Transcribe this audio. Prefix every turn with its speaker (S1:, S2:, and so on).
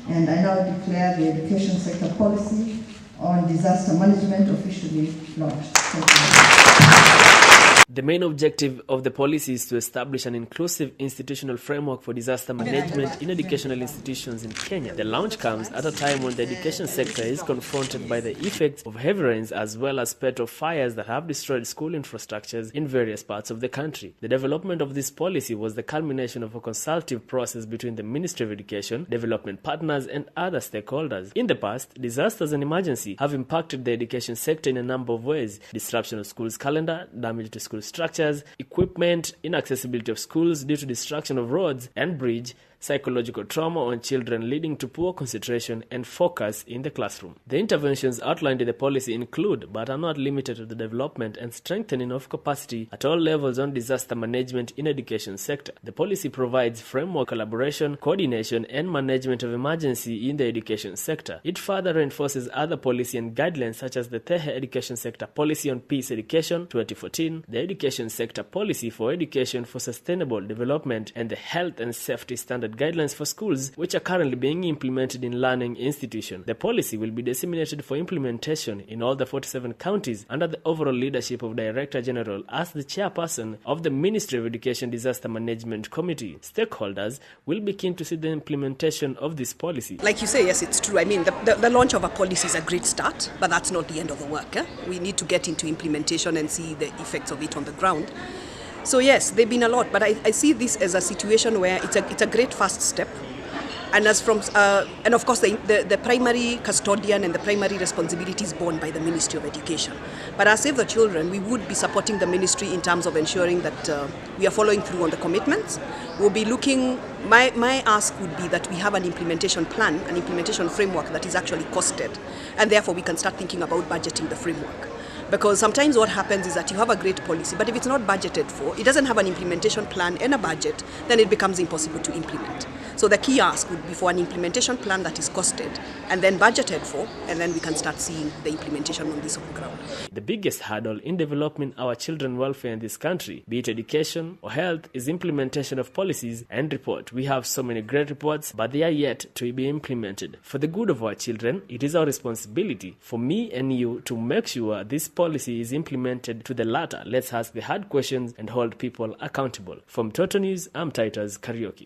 S1: And I now declare the education sector policy on disaster management officially launched.
S2: The main objective of the policy is to establish an inclusive institutional framework for disaster management in educational institutions in Kenya. The launch comes at a time when the education sector is confronted by the effects of heavy rains as well as spate of fires that have destroyed school infrastructures in various parts of the country. The development of this policy was the culmination of a consultative process between the Ministry of Education, development partners and other stakeholders. In the past, disasters and emergency have impacted the education sector in a number of ways: disruption of schools' calendar, damage to school structures, equipment, inaccessibility of schools due to destruction of roads and bridge, psychological trauma on children leading to poor concentration and focus in the classroom. The interventions outlined in the policy include, but are not limited to, the development and strengthening of capacity at all levels on disaster management in education sector. The policy provides framework, collaboration, coordination and management of emergency in the education sector. It further reinforces other policy and guidelines such as the Tehe Education Sector Policy on Peace Education 2014, the Education Sector Policy for Education for Sustainable Development, and the Health and Safety Standard guidelines for schools, which are currently being implemented in learning institutions. The policy will be disseminated for implementation in all the 47 counties under the overall leadership of Director General as the chairperson of the Ministry of Education Disaster Management Committee. Stakeholders will be keen to see the implementation of this policy.
S3: Like you say, yes, it's true. I mean, the launch of a policy is a great start, but that's not the end of the work. We need to get into implementation and see the effects of it on the ground. So yes, they've been a lot, but I see this as a situation where it's a great first step. And and of course the primary custodian and the primary responsibility is borne by the Ministry of Education. But as Save the Children, we would be supporting the ministry in terms of ensuring that we are following through on the commitments. We'll be looking, my ask would be that we have an implementation plan, an implementation framework that is actually costed, and therefore we can start thinking about budgeting the framework. Because sometimes what happens is that you have a great policy, but if it's not budgeted for, it doesn't have an implementation plan and a budget, then it becomes impossible to implement. So the key ask would be for an implementation plan that is costed and then budgeted for, and then we can start seeing the implementation on this on the ground.
S2: The biggest hurdle in developing our children's welfare in this country, be it education or health, is implementation of policies and report. We have so many great reports, but they are yet to be implemented. For the good of our children, it is our responsibility, for me and you, to make sure this policy is implemented to the latter. Let's ask the hard questions and hold people accountable. From Toto News, I'm Titus Karaoke.